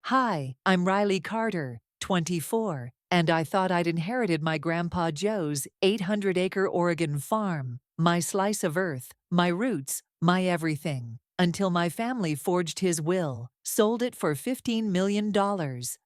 Hi, I'm Riley Carter, 24, and I thought I'd inherited my Grandpa Joe's 800-acre Oregon farm, my slice of earth, my roots, my everything, until my family forged his will, sold it for $15 million,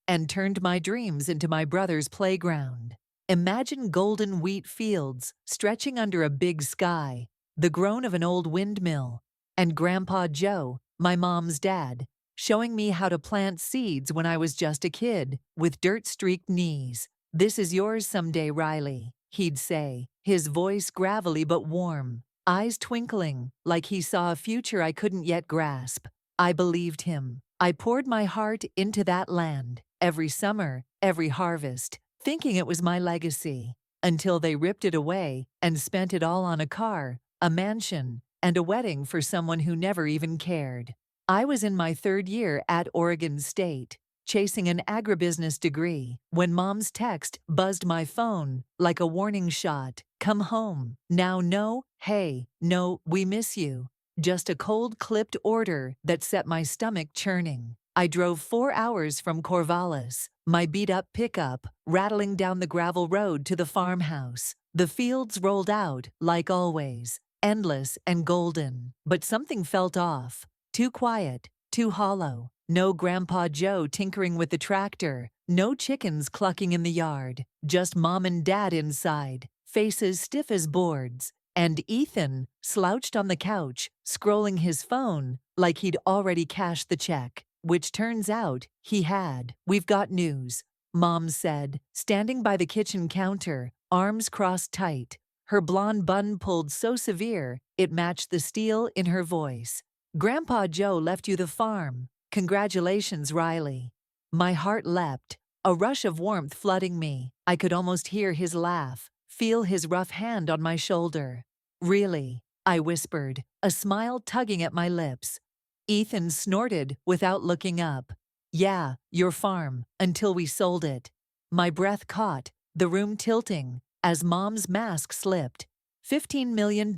and turned my dreams into my brother's playground. Imagine golden wheat fields stretching under a big sky, the groan of an old windmill, and Grandpa Joe, my mom's dad, showing me how to plant seeds when I was just a kid, with dirt-streaked knees. "This is yours someday, Riley," he'd say, his voice gravelly but warm, eyes twinkling like he saw a future I couldn't yet grasp. I believed him. I poured my heart into that land, every summer, every harvest, thinking it was my legacy, until they ripped it away and spent it all on a car, a mansion, and a wedding for someone who never even cared. I was in my third year at Oregon State, chasing an agribusiness degree, when Mom's text buzzed my phone like a warning shot. "Come home. Now no, hey, no, we miss you." Just a cold-clipped order that set my stomach churning. I drove 4 hours from Corvallis, my beat-up pickup rattling down the gravel road to the farmhouse. The fields rolled out, like always, endless and golden, but something felt off. Too quiet, too hollow. No Grandpa Joe tinkering with the tractor, no chickens clucking in the yard, just Mom and Dad inside, faces stiff as boards, and Ethan slouched on the couch, scrolling his phone like he'd already cashed the check, which turns out he had. "We've got news," Mom said, standing by the kitchen counter, arms crossed tight, her blonde bun pulled so severe it matched the steel in her voice. "Grandpa Joe left you the farm. Congratulations, Riley." My heart leapt, a rush of warmth flooding me. I could almost hear his laugh, feel his rough hand on my shoulder. "Really?" I whispered, a smile tugging at my lips. Ethan snorted without looking up. "Yeah, your farm, until we sold it." My breath caught, the room tilting, as Mom's mask slipped. $15 million,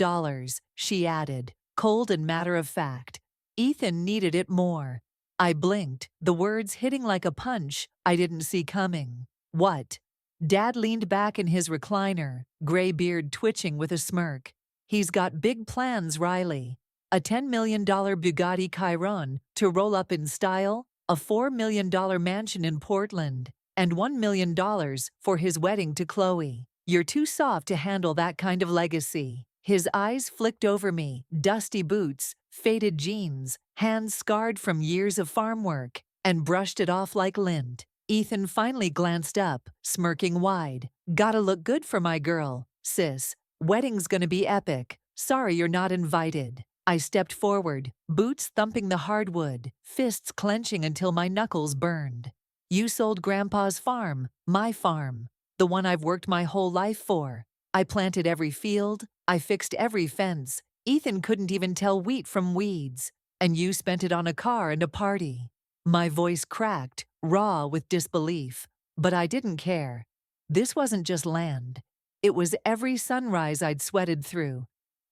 she added, cold and matter-of-fact. Ethan needed it more. I blinked, the words hitting like a punch I didn't see coming. "What?" Dad leaned back in his recliner, gray beard twitching with a smirk. "He's got big plans, Riley. A $10 million Bugatti Chiron to roll up in style, a $4 million mansion in Portland, and $1 million for his wedding to Chloe. You're too soft to handle that kind of legacy." His eyes flicked over me, dusty boots, faded jeans, hands scarred from years of farm work, and brushed it off like lint. Ethan finally glanced up, smirking wide. "Gotta look good for my girl, sis. Wedding's gonna be epic. Sorry you're not invited." I stepped forward, boots thumping the hardwood, fists clenching until my knuckles burned. "You sold Grandpa's farm, my farm, the one I've worked my whole life for. I planted every field, I fixed every fence. Ethan couldn't even tell wheat from weeds. And you spent it on a car and a party." My voice cracked, raw with disbelief. But I didn't care. This wasn't just land. It was every sunrise I'd sweated through.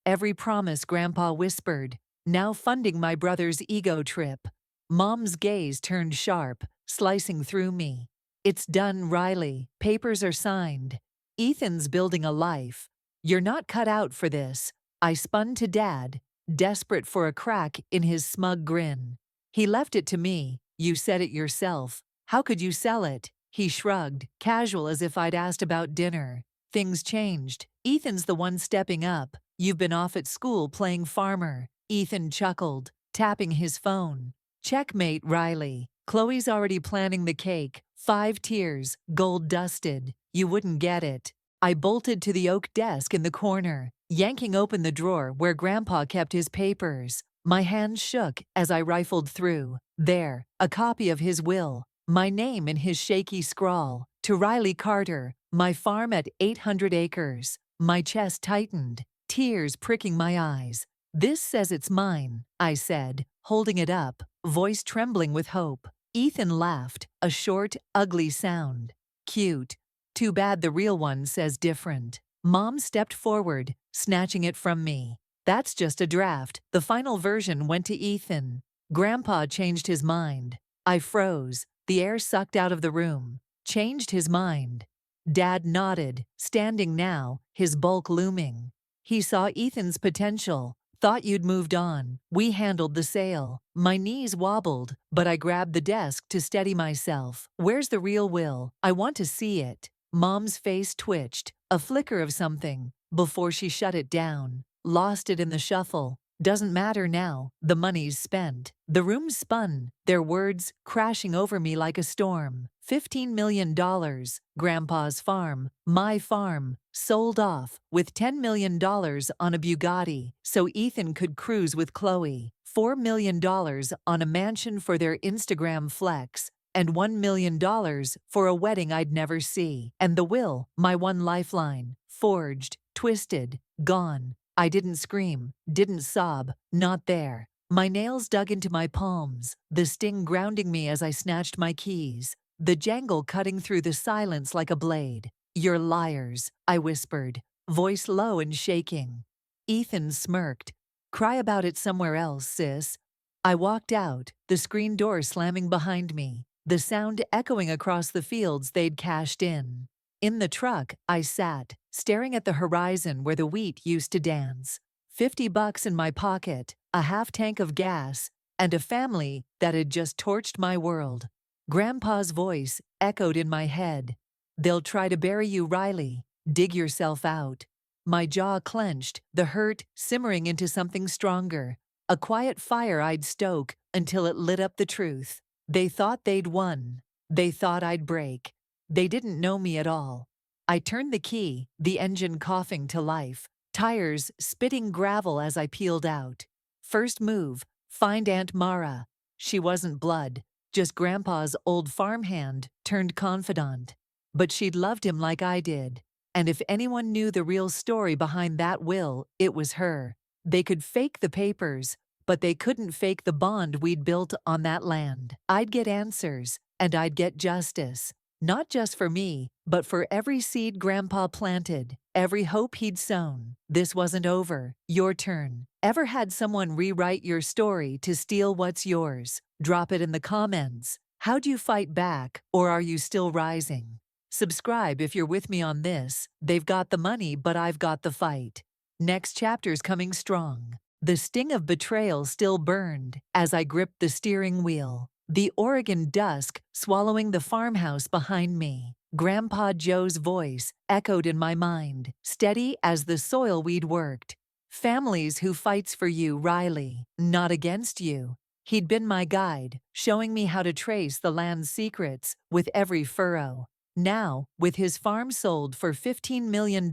Every promise Grandpa whispered, now funding my brother's ego trip. Mom's gaze turned sharp, slicing through me. "It's done, Riley. Papers are signed. Ethan's building a life. You're not cut out for this." I spun to Dad, desperate for a crack in his smug grin. "He left it to me. You said it yourself. How could you sell it?" He shrugged, casual as if I'd asked about dinner. "Things changed. Ethan's the one stepping up. You've been off at school playing farmer." Ethan chuckled, tapping his phone. "Checkmate, Riley. Chloe's already planning the cake. 5 tiers, gold dusted. You wouldn't get it." I bolted to the oak desk in the corner, yanking open the drawer where Grandpa kept his papers. My hands shook as I rifled through. There, a copy of his will, my name in his shaky scrawl. "To Riley Carter, my farm at 800 acres. My chest tightened, tears pricking my eyes. "This says it's mine," I said, holding it up, voice trembling with hope. Ethan laughed, a short, ugly sound. "Cute. Too bad the real one says different." Mom stepped forward, snatching it from me. "That's just a draft. The final version went to Ethan. Grandpa changed his mind." I froze, The air sucked out of the room. Changed his mind. Dad nodded, standing now, his bulk looming. He saw Ethan's potential. Thought you'd moved on. We handled the sale. My knees wobbled, but I grabbed the desk to steady myself. Where's the real will? I want to see it. Mom's face twitched, a flicker of something, before she shut it down. Lost it in the shuffle. Doesn't matter now, the money's spent. The room spun, their words crashing over me like a storm. $15 million, Grandpa's farm, my farm, sold off, with $10 million on a Bugatti so Ethan could cruise with Chloe. $4 million on a mansion for their Instagram flex, and $1 million for a wedding I'd never see. And the will, my one lifeline, forged, twisted, gone. I didn't scream, didn't sob, not there. My nails dug into my palms, the sting grounding me as I snatched my keys, the jangle cutting through the silence like a blade. You're liars, I whispered, voice low and shaking. Ethan smirked. Cry about it somewhere else, sis. I walked out, the screen door slamming behind me, the sound echoing across the fields they'd cashed in. In the truck, I sat, staring at the horizon where the wheat used to dance. $50 in my pocket, a half tank of gas, and a family that had just torched my world. Grandpa's voice echoed in my head. They'll try to bury you, Riley. Dig yourself out. My jaw clenched, the hurt simmering into something stronger. A quiet fire I'd stoke until it lit up the truth. They thought they'd won. They thought I'd break. They didn't know me at all. I turned the key, the engine coughing to life, tires spitting gravel as I peeled out. First move, find Aunt Mara. She wasn't blood, just Grandpa's old farmhand turned confidant. But she'd loved him like I did. And if anyone knew the real story behind that will, it was her. They could fake the papers, but they couldn't fake the bond we'd built on that land. I'd get answers, and I'd get justice. Not just for me, but for every seed Grandpa planted, every hope he'd sown. This wasn't over. Your turn. Ever had someone rewrite your story to steal what's yours? Drop it in the comments. How'd you fight back, or are you still rising? Subscribe if you're with me on this. They've got the money, but I've got the fight. Next chapter's coming strong. The sting of betrayal still burned as I gripped the steering wheel. The Oregon dusk swallowing the farmhouse behind me. Grandpa Joe's voice echoed in my mind, steady as the soil we'd worked. Families who fights for you, Riley, not against you. He'd been my guide, showing me how to trace the land's secrets with every furrow. Now, with his farm sold for $15 million,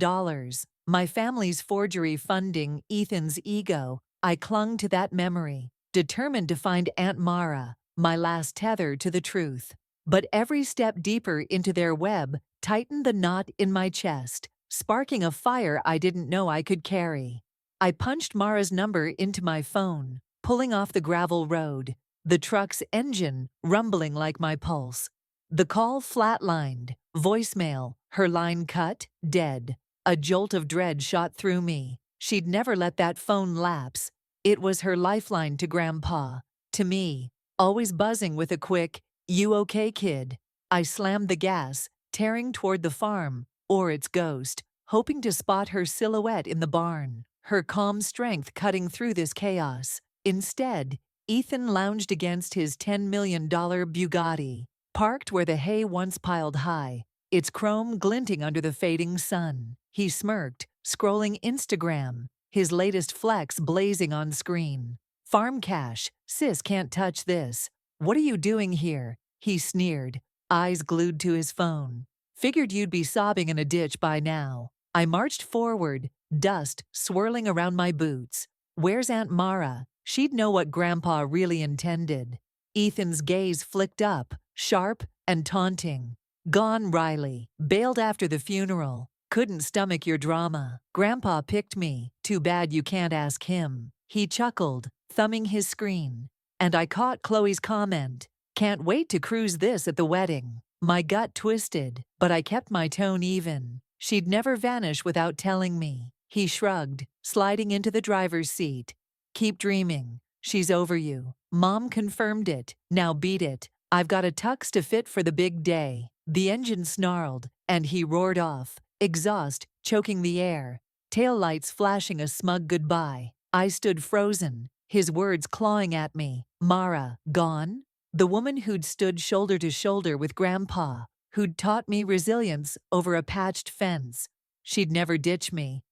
my family's forgery funding Ethan's ego, I clung to that memory, determined to find Aunt Mara, my last tether to the truth. But every step deeper into their web tightened the knot in my chest, sparking a fire I didn't know I could carry. I punched Mara's number into my phone, pulling off the gravel road, the truck's engine rumbling like my pulse. The call flatlined, voicemail, her line cut, dead. A jolt of dread shot through me. She'd never let that phone lapse. It was her lifeline to Grandpa, to me, always buzzing with a quick, "You okay, kid?" I slammed the gas, tearing toward the farm, or its ghost, hoping to spot her silhouette in the barn, her calm strength cutting through this chaos. Instead, Ethan lounged against his $10 million Bugatti, parked where the hay once piled high, its chrome glinting under the fading sun. He smirked, scrolling Instagram, his latest flex blazing on screen. "Farm cash, sis can't touch this. What are you doing here?" he sneered, eyes glued to his phone. "Figured you'd be sobbing in a ditch by now." I marched forward, dust swirling around my boots. Where's Aunt Mara? She'd know what Grandpa really intended. Ethan's gaze flicked up, sharp and taunting. "Gone, Riley. Bailed after the funeral. Couldn't stomach your drama. Grandpa picked me. Too bad you can't ask him." He chuckled, thumbing his screen. And I caught Chloe's comment. "Can't wait to cruise this at the wedding." My gut twisted, but I kept my tone even. She'd never vanish without telling me. He shrugged, sliding into the driver's seat. "Keep dreaming. She's over you. Mom confirmed it. Now beat it. I've got a tux to fit for the big day. The engine snarled, and he roared off, exhaust choking the air, taillights flashing a smug goodbye. I stood frozen, his words clawing at me. Mara, gone? The woman who'd stood shoulder to shoulder with Grandpa, who'd taught me resilience over a patched fence. She'd never ditch me.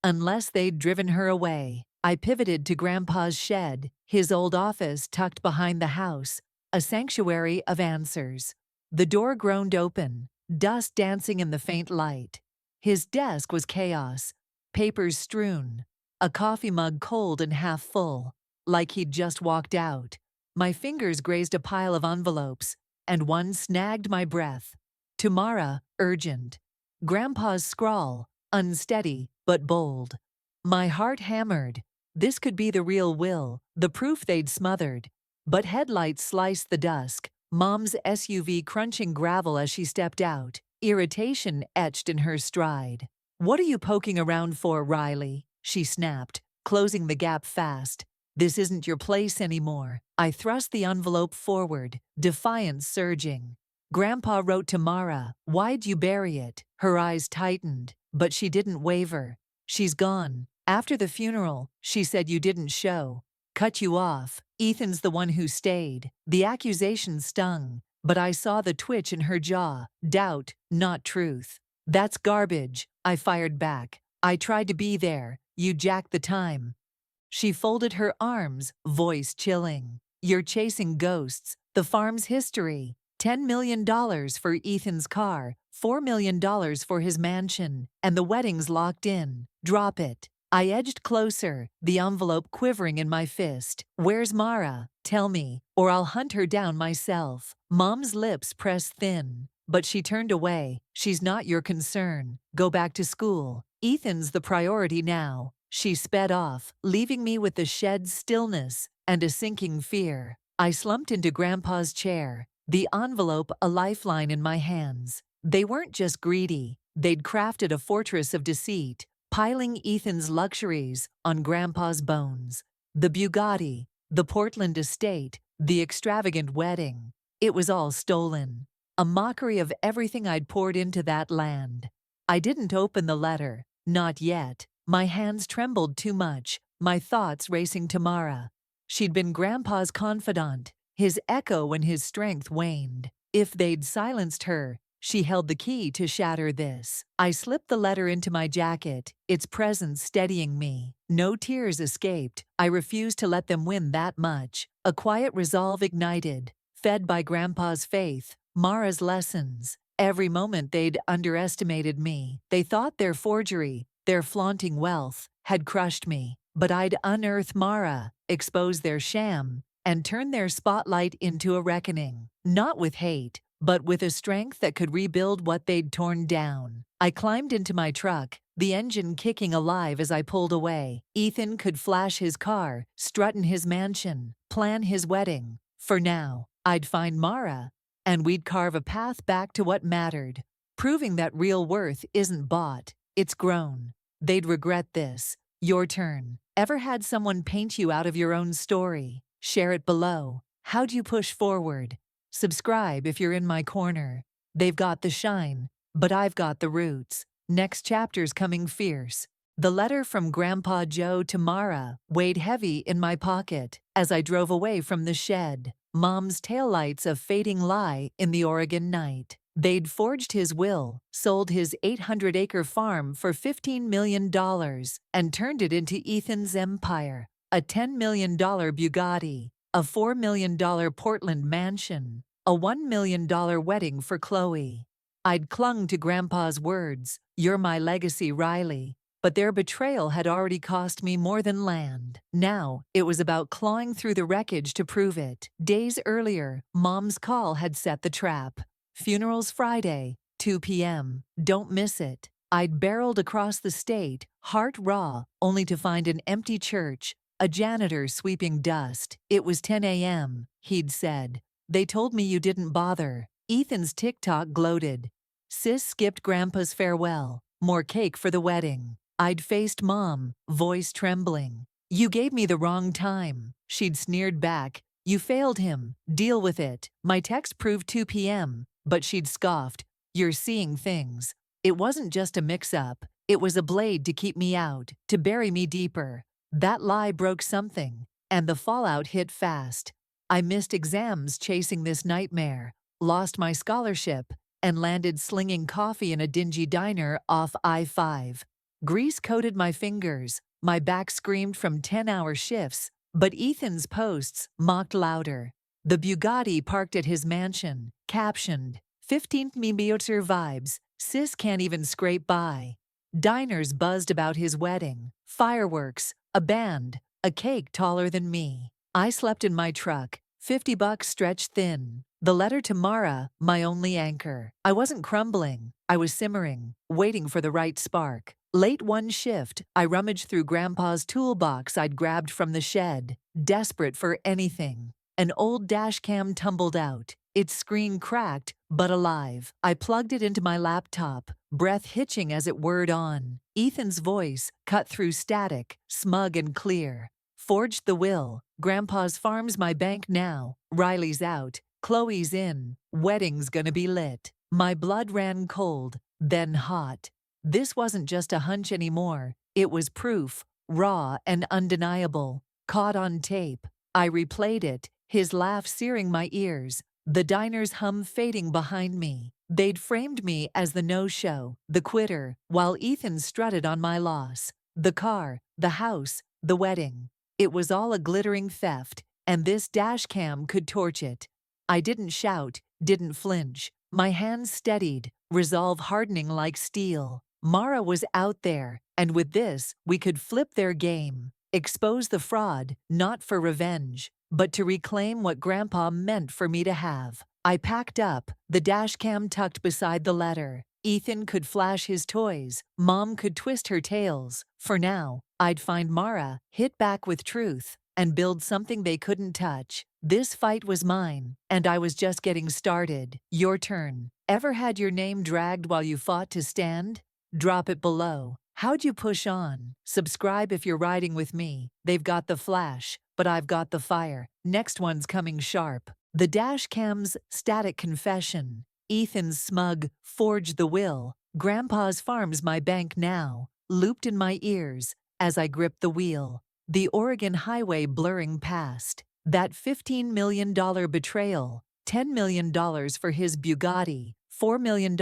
Unless they'd driven her away. I pivoted to Grandpa's shed, his old office tucked behind the house, a sanctuary of answers. The door groaned open, dust dancing in the faint light. His desk was chaos, papers strewn, a coffee mug cold and half full, like he'd just walked out. My fingers grazed a pile of envelopes, and one snagged my breath. Tomorrow, urgent. Grandpa's scrawl, unsteady but bold. My heart hammered. This could be the real will, the proof they'd smothered. But headlights sliced the dusk, Mom's SUV crunching gravel as she stepped out, irritation etched in her stride. "What are you poking around for, Riley?" she snapped, closing the gap fast. "This isn't your place anymore." I thrust the envelope forward, defiance surging. Grandpa wrote to Mara, "Why'd you bury it?" Her eyes tightened, but she didn't waver. "She's gone. After the funeral, she said you didn't show. Cut you off. Ethan's the one who stayed." The accusation stung, but I saw the twitch in her jaw. Doubt, not truth. "That's garbage," I fired back. "I tried to be there. You jacked the time." She folded her arms, voice chilling. "You're chasing ghosts. The farm's history. $10 million for Ethan's car, $4 million for his mansion, and the wedding's locked in. Drop it." I edged closer, the envelope quivering in my fist. "Where's Mara? Tell me, or I'll hunt her down myself." Mom's lips pressed thin, but she turned away. "She's not your concern. Go back to school. Ethan's the priority now." She sped off, leaving me with the shed's stillness and a sinking fear. I slumped into Grandpa's chair, the envelope a lifeline in my hands. They weren't just greedy. They'd crafted a fortress of deceit, piling Ethan's luxuries on Grandpa's bones. The Bugatti, the Portland estate, the extravagant wedding. It was all stolen. A mockery of everything I'd poured into that land. I didn't open the letter. Not yet. My hands trembled too much, my thoughts racing to Mara. She'd been Grandpa's confidant, his echo when his strength waned. If they'd silenced her, she held the key to shatter this. I slipped the letter into my jacket, its presence steadying me. No tears escaped. I refused to let them win that much. A quiet resolve ignited, fed by Grandpa's faith, Mara's lessons. Every moment they'd underestimated me. They thought their forgery, their flaunting wealth, had crushed me. But I'd unearth Mara, expose their sham, and turn their spotlight into a reckoning. Not with hate, but with a strength that could rebuild what they'd torn down. I climbed into my truck, the engine kicking alive as I pulled away. Ethan could flash his car, strut in his mansion, plan his wedding. For now, I'd find Mara, and we'd carve a path back to what mattered, proving that real worth isn't bought, it's grown. They'd regret this. Your turn. Ever had someone paint you out of your own story? Share it below. How'd you push forward? Subscribe if you're in my corner. They've got the shine, but I've got the roots. Next chapter's coming fierce. The letter from Grandpa Joe to Mara weighed heavy in my pocket as I drove away from the shed. Mom's taillights a fading lie in the Oregon night. They'd forged his will, sold his 800-acre farm for $15 million, and turned it into Ethan's empire. A $10 million Bugatti, a $4 million Portland mansion, a $1 million wedding for Chloe. I'd clung to Grandpa's words, "You're my legacy, Riley." But their betrayal had already cost me more than land. Now, it was about clawing through the wreckage to prove it. Days earlier, Mom's call had set the trap. Funeral's Friday, 2 p.m. Don't miss it. I'd barreled across the state, heart raw, only to find an empty church, a janitor sweeping dust. "It was 10 a.m., he'd said. "They told me you didn't bother." Ethan's TikTok gloated. "Sis skipped Grandpa's farewell. More cake for the wedding." I'd faced Mom, voice trembling. "You gave me the wrong time." She'd sneered back, You failed him. Deal with it. My text proved 2 p.m., but she'd scoffed. You're seeing things. It wasn't just a mix-up. It was a blade to keep me out, to bury me deeper. That lie broke something, and the fallout hit fast. I missed exams chasing this nightmare, lost my scholarship, and landed slinging coffee in a dingy diner off I-5. Grease coated my fingers, my back screamed from 10-hour shifts, but Ethan's posts mocked louder. The Bugatti parked at his mansion, captioned, 15th Mimiotzer vibes, sis can't even scrape by. Diners buzzed about his wedding, fireworks, a band, a cake taller than me. I slept in my truck, $50 stretched thin. The letter to Mara, my only anchor. I wasn't crumbling, I was simmering, waiting for the right spark. Late one shift, I rummaged through Grandpa's toolbox I'd grabbed from the shed, desperate for anything. An old dash cam tumbled out, its screen cracked, but alive. I plugged it into my laptop, breath hitching as it whirred on. Ethan's voice, cut through static, smug and clear. Forged the will. Grandpa's farm's my bank now. Riley's out. Chloe's in. Wedding's gonna be lit. My blood ran cold, then hot. This wasn't just a hunch anymore. It was proof, raw and undeniable. Caught on tape. I replayed it, his laugh searing my ears, the diner's hum fading behind me. They'd framed me as the no-show, the quitter, while Ethan strutted on my loss. The car, the house, the wedding. It was all a glittering theft, and this dash cam could torch it. I didn't shout, didn't flinch. My hands steadied, resolve hardening like steel. Mara was out there, and with this, we could flip their game. Expose the fraud, not for revenge, but to reclaim what Grandpa meant for me to have. I packed up, the dash cam tucked beside the letter. Ethan could flash his toys, Mom could twist her tails. For now, I'd find Mara, hit back with truth, and build something they couldn't touch. This fight was mine, and I was just getting started. Your turn. Ever had your name dragged while you fought to stand? Drop it below. How'd you push on? Subscribe if you're riding with me. They've got the flash, but I've got the fire. Next one's coming sharp. The dash cam's static confession. Ethan's smug, forged the will. Grandpa's farm's my bank now. Looped in my ears as I gripped the wheel. The Oregon highway blurring past. That $15 million betrayal. $10 million for his Bugatti. $4 million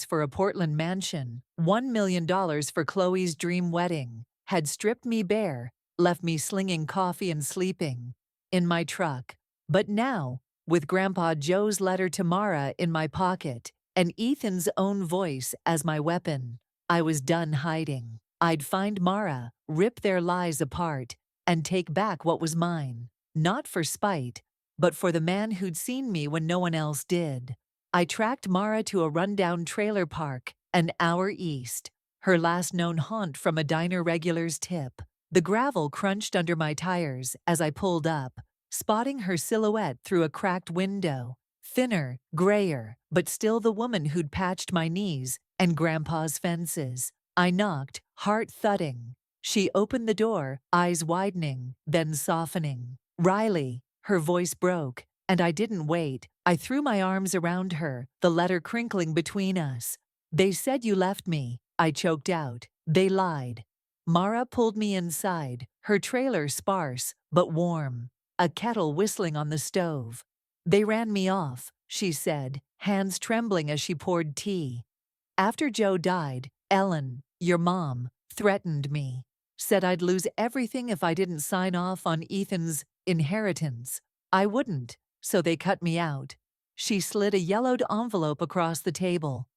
for a Portland mansion. $1 million for Chloe's dream wedding. Had stripped me bare, left me slinging coffee and sleeping in my truck. But now, with Grandpa Joe's letter to Mara in my pocket and Ethan's own voice as my weapon, I was done hiding. I'd find Mara, rip their lies apart, and take back what was mine. Not for spite, but for the man who'd seen me when no one else did. I tracked Mara to a rundown trailer park, an hour east, her last known haunt from a diner regular's tip. The gravel crunched under my tires as I pulled up, spotting her silhouette through a cracked window. Thinner, grayer, but still the woman who'd patched my knees and Grandpa's fences. I knocked, heart thudding. She opened the door, eyes widening, then softening. Riley, her voice broke, and I didn't wait. I threw my arms around her, the letter crinkling between us. They said you left me, I choked out. They lied. Mara pulled me inside, her trailer sparse but warm, a kettle whistling on the stove. They ran me off, she said, hands trembling as she poured tea. After Joe died, Ellen, your mom, threatened me. Said I'd lose everything if I didn't sign off on Ethan's inheritance. I wouldn't, so they cut me out. She slid a yellowed envelope across the table.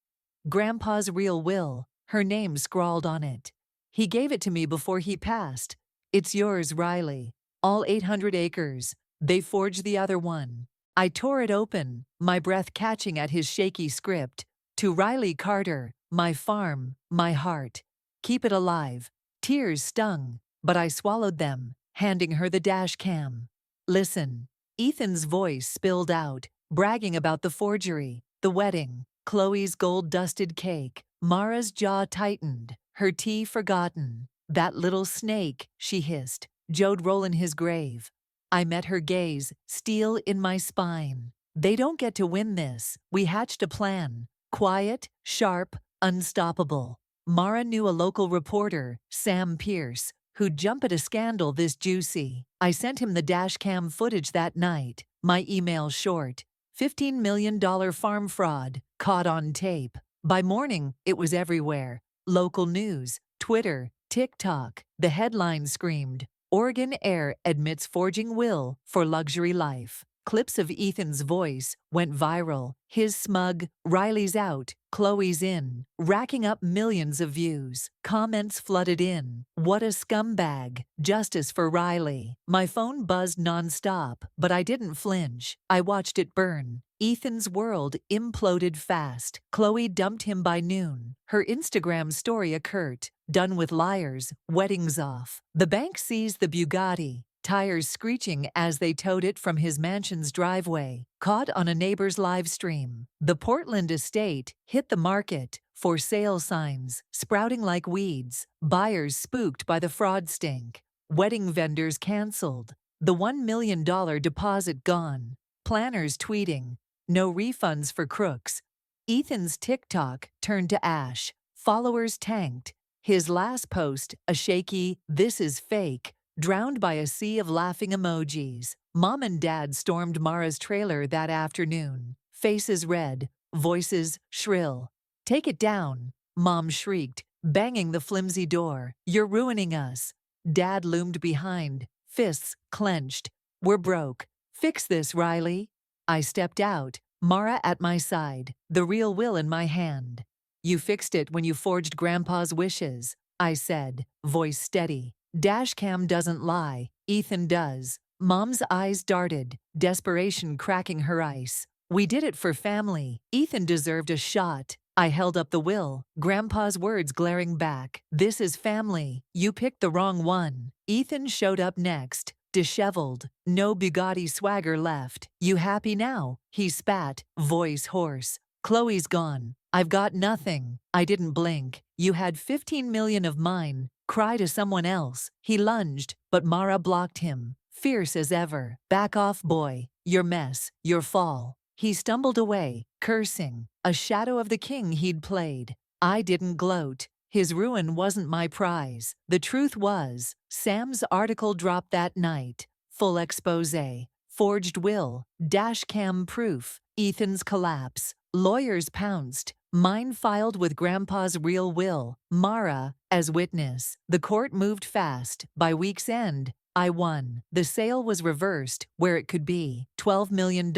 Grandpa's real will, her name scrawled on it. He gave it to me before he passed. It's yours, Riley. All 800 acres. They forged the other one. I tore it open, my breath catching at his shaky script. To Riley Carter, my farm, my heart. Keep it alive. Tears stung, but I swallowed them, handing her the dash cam. Listen. Ethan's voice spilled out, bragging about the forgery, the wedding, Chloe's gold-dusted cake. Mara's jaw tightened, her tea forgotten. That little snake, she hissed, Joe'd roll in his grave. I met her gaze, steel in my spine. They don't get to win this. We hatched a plan. Quiet, sharp, unstoppable. Mara knew a local reporter, Sam Pierce, who'd jump at a scandal this juicy. I sent him the dashcam footage that night. My email short. $15 million farm fraud, caught on tape. By morning, it was everywhere. Local news, Twitter, TikTok. The headline screamed, Oregon heir admits forging will for luxury life. Clips of Ethan's voice went viral. His smug, Riley's out, Chloe's in, racking up millions of views. Comments flooded in. What a scumbag. Justice for Riley. My phone buzzed nonstop, but I didn't flinch. I watched it burn. Ethan's world imploded fast. Chloe dumped him by noon. Her Instagram story occurred. Done with liars, weddings off. The bank seized the Bugatti, tires screeching as they towed it from his mansion's driveway, caught on a neighbor's live stream. The Portland estate hit the market, for sale signs sprouting like weeds, buyers spooked by the fraud stink, wedding vendors canceled, the $1 million deposit gone, planners tweeting, no refunds for crooks. Ethan's TikTok turned to ash, followers tanked. His last post, a shaky, "This is fake," drowned by a sea of laughing emojis. Mom and Dad stormed Mara's trailer that afternoon. Faces red, voices shrill. "Take it down," Mom shrieked, banging the flimsy door. "You're ruining us." Dad loomed behind, fists clenched. "We're broke. Fix this, Riley." I stepped out, Mara at my side, the real will in my hand. "You fixed it when you forged Grandpa's wishes," I said, voice steady. "Dashcam doesn't lie, Ethan does." Mom's eyes darted, desperation cracking her ice. "We did it for family. Ethan deserved a shot." I held up the will, Grandpa's words glaring back. "This is family. You picked the wrong one." Ethan showed up next, disheveled, no Bugatti swagger left. "You happy now?" he spat, voice hoarse. "Chloe's gone. I've got nothing." I didn't blink. "You had 15 million of mine. Cry to someone else." He lunged, but Mara blocked him, fierce as ever. "Back off, boy. Your mess, your fall." He stumbled away, cursing, a shadow of the king he'd played. I didn't gloat. His ruin wasn't my prize. The truth was, Sam's article dropped that night. Full exposé, forged will, dashcam proof, Ethan's collapse. Lawyers pounced. Mine filed with Grandpa's real will, Mara, as witness. The court moved fast. By week's end, I won. The sale was reversed where it could be. $12 million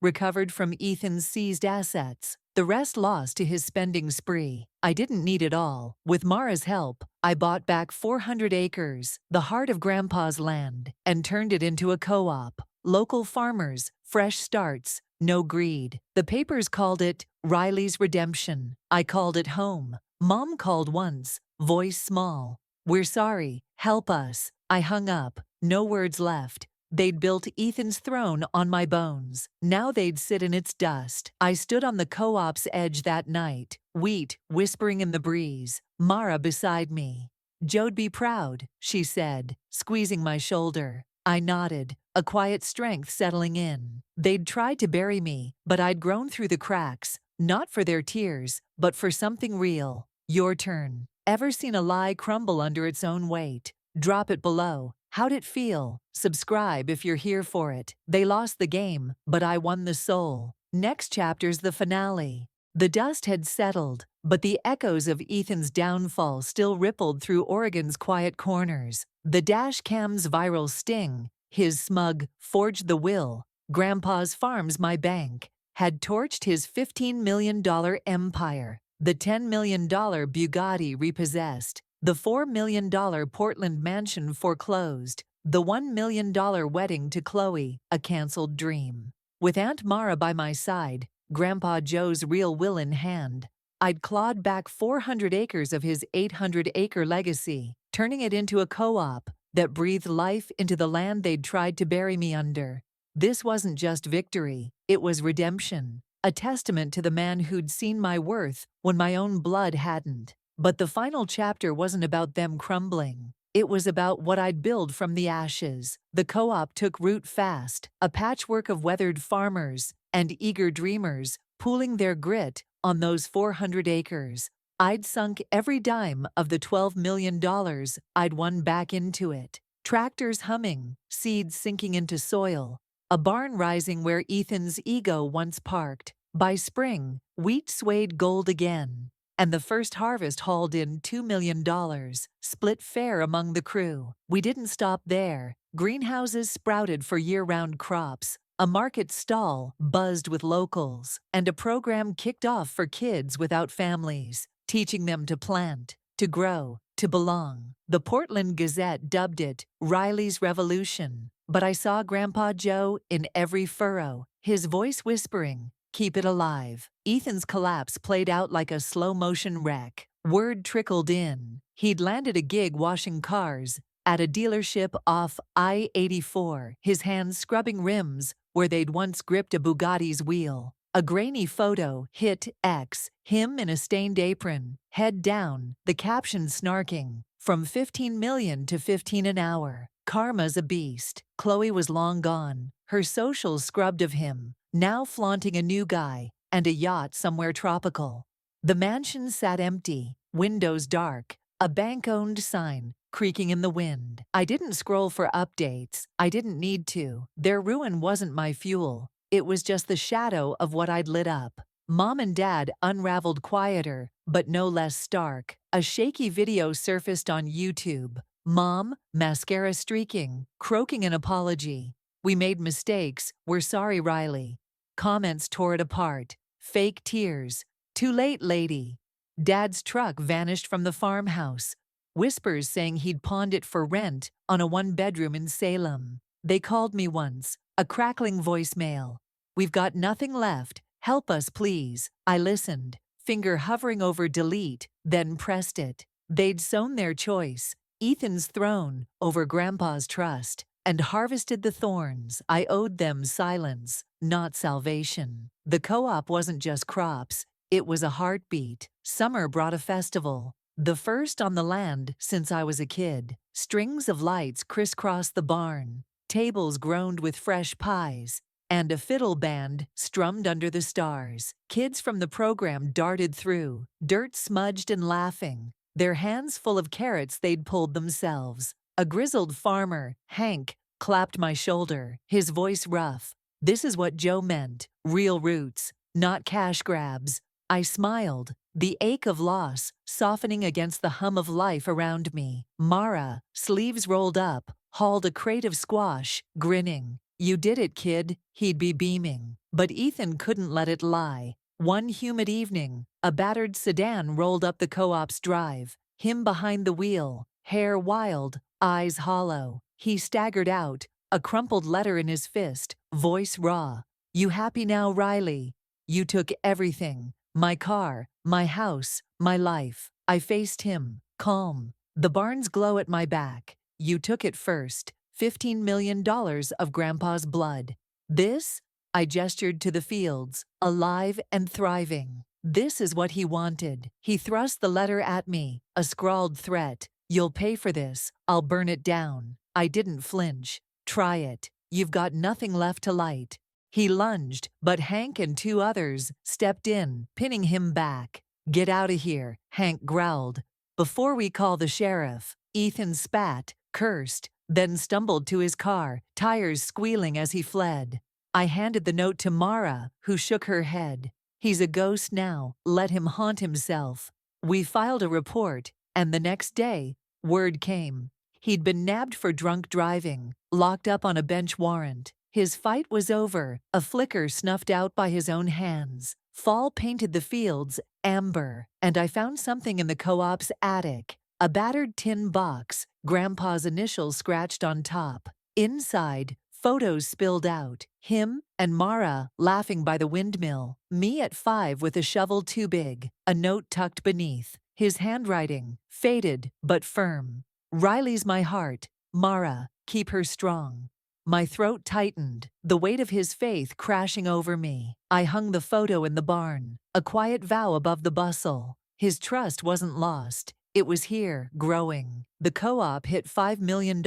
recovered from Ethan's seized assets. The rest lost to his spending spree. I didn't need it all. With Mara's help, I bought back 400 acres, the heart of Grandpa's land, and turned it into a co-op. Local farmers, fresh starts, no greed. The papers called it Riley's Redemption. I called it home. Mom called once, voice small. "We're sorry. Help us." I hung up, no words left. They'd built Ethan's throne on my bones. Now they'd sit in its dust. I stood on the co-op's edge that night, wheat whispering in the breeze, Mara beside me. "Joe'd be proud," she said, squeezing my shoulder. I nodded, a quiet strength settling in. They'd tried to bury me, but I'd grown through the cracks, not for their tears, but for something real. Your turn. Ever seen a lie crumble under its own weight? Drop it below. How'd it feel? Subscribe if you're here for it. They lost the game, but I won the soul. Next chapter's the finale. The dust had settled, but the echoes of Ethan's downfall still rippled through Oregon's quiet corners. The dash cam's viral sting, his smug, forged the will, Grandpa's farm's my bank, had torched his $15 million empire. The $10 million Bugatti repossessed, the $4 million Portland mansion foreclosed, the $1 million wedding to Chloe, a canceled dream. With Aunt Mara by my side, Grandpa Joe's real will in hand, I'd clawed back 400 acres of his 800-acre legacy, turning it into a co-op that breathed life into the land they'd tried to bury me under. This wasn't just victory, it was redemption, a testament to the man who'd seen my worth when my own blood hadn't. But the final chapter wasn't about them crumbling. It was about what I'd build from the ashes. The co-op took root fast, a patchwork of weathered farmers and eager dreamers pooling their grit on those 400 acres. I'd sunk every dime of the $12 million I'd won back into it. Tractors humming, seeds sinking into soil, a barn rising where Ethan's ego once parked. By spring, wheat swayed gold again, and the first harvest hauled in $2 million, split fair among the crew. We didn't stop there. Greenhouses sprouted for year-round crops, a market stall buzzed with locals, and a program kicked off for kids without families, teaching them to plant, to grow, to belong. The Portland Gazette dubbed it Riley's Revolution, but I saw Grandpa Joe in every furrow, his voice whispering, "Keep it alive." Ethan's collapse played out like a slow-motion wreck. Word trickled in. He'd landed a gig washing cars at a dealership off I-84, his hands scrubbing rims where they'd once gripped a Bugatti's wheel. A grainy photo hit X, him in a stained apron, head down, the caption snarking, "From 15 million to 15 an hour. Karma's a beast." Chloe was long gone, her socials scrubbed of him, now flaunting a new guy and a yacht somewhere tropical. The mansion sat empty, windows dark, a bank-owned sign creaking in the wind. I didn't scroll for updates. I didn't need to. Their ruin wasn't my fuel. It was just the shadow of what I'd lit up. Mom and Dad unraveled quieter, but no less stark. A shaky video surfaced on YouTube. Mom, mascara streaking, croaking an apology. "We made mistakes. We're sorry, Riley." Comments tore it apart. Fake tears. "Too late, lady." Dad's truck vanished from the farmhouse. Whispers saying he'd pawned it for rent on a one-bedroom in Salem. They called me once. A crackling voicemail. "We've got nothing left. Help us, please." I listened, finger hovering over delete, then pressed it. They'd sown their choice, Ethan's throne over Grandpa's trust, and harvested the thorns. I owed them silence, not salvation. The co-op wasn't just crops. It was a heartbeat. Summer brought a festival, the first on the land since I was a kid. Strings of lights crisscrossed the barn. Tables groaned with fresh pies, and a fiddle band strummed under the stars. Kids from the program darted through, dirt smudged and laughing, their hands full of carrots they'd pulled themselves. A grizzled farmer, Hank, clapped my shoulder, his voice rough. This is what Joe meant, real roots, not cash grabs. I smiled, the ache of loss softening against the hum of life around me. Mara, sleeves rolled up, hauled a crate of squash, grinning. You did it, kid, he'd be beaming. But Ethan couldn't let it lie. One humid evening, a battered sedan rolled up the co-op's drive, him behind the wheel, hair wild, eyes hollow. He staggered out, a crumpled letter in his fist, voice raw. You happy now, Riley? You took everything. My car, my house, my life. I faced him, calm. The barn's glow at my back. You took it first. $15 million of Grandpa's blood. This? I gestured to the fields, alive and thriving. This is what he wanted. He thrust the letter at me, a scrawled threat. You'll pay for this. I'll burn it down. I didn't flinch. Try it. You've got nothing left to light. He lunged, but Hank and two others stepped in, pinning him back. Get out of here, Hank growled. Before we call the sheriff. Ethan spat, cursed, then stumbled to his car, tires squealing as he fled. I handed the note to Mara, who shook her head. He's a ghost now, let him haunt himself. We filed a report, and the next day, word came. He'd been nabbed for drunk driving, locked up on a bench warrant. His fight was over, a flicker snuffed out by his own hands. Fall painted the fields amber, and I found something in the co-op's attic. A battered tin box, Grandpa's initials scratched on top. Inside, photos spilled out. Him and Mara laughing by the windmill. Me at 5 with a shovel too big. A note tucked beneath. His handwriting, faded but firm. Riley's my heart. Mara, keep her strong. My throat tightened, the weight of his faith crashing over me. I hung the photo in the barn, a quiet vow above the bustle. His trust wasn't lost. It was here, growing. The co-op hit $5 million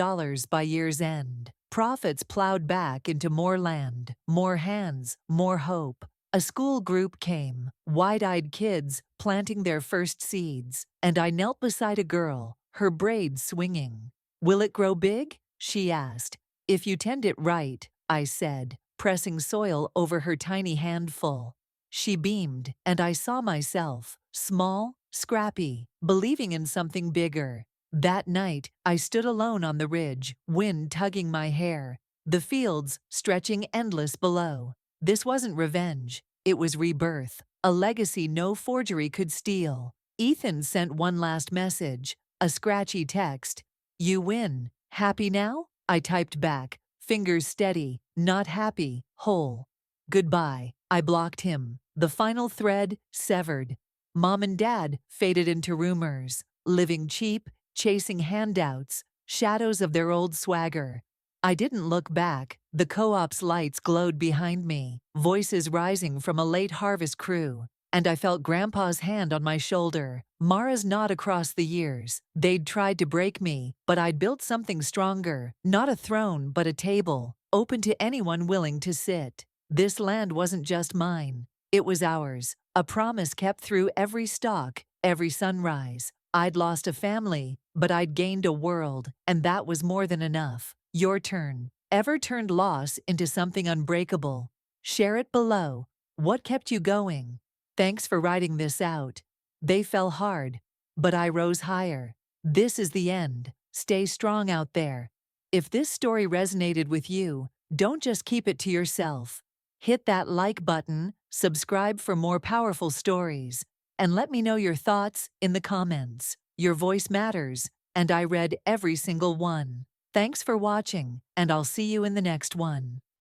by year's end. Profits plowed back into more land, more hands, more hope. A school group came, wide-eyed kids planting their first seeds, and I knelt beside a girl, her braids swinging. "Will it grow big?" she asked. "If you tend it right," I said, pressing soil over her tiny handful. She beamed, and I saw myself, small, scrappy, believing in something bigger. That night, I stood alone on the ridge, wind tugging my hair, the fields stretching endless below. This wasn't revenge, it was rebirth, a legacy no forgery could steal. Ethan sent one last message, a scratchy text. "You win. Happy now?" I typed back, fingers steady, not happy, whole. "Goodbye." I blocked him, the final thread severed. Mom and Dad faded into rumors, living cheap, chasing handouts, shadows of their old swagger. I didn't look back. The co-op's lights glowed behind me, voices rising from a late harvest crew, and I felt Grandpa's hand on my shoulder, Mara's nod across the years. They'd tried to break me, but I'd built something stronger, not a throne, but a table, open to anyone willing to sit. This land wasn't just mine, it was ours, a promise kept through every stalk, every sunrise. I'd lost a family, but I'd gained a world, and that was more than enough. Your turn. Ever turned loss into something unbreakable? Share it below. What kept you going? Thanks for writing this out. They fell hard, but I rose higher. This is the end. Stay strong out there. If this story resonated with you, don't just keep it to yourself. Hit that like button, subscribe for more powerful stories, and let me know your thoughts in the comments. Your voice matters, and I read every single one. Thanks for watching, and I'll see you in the next one.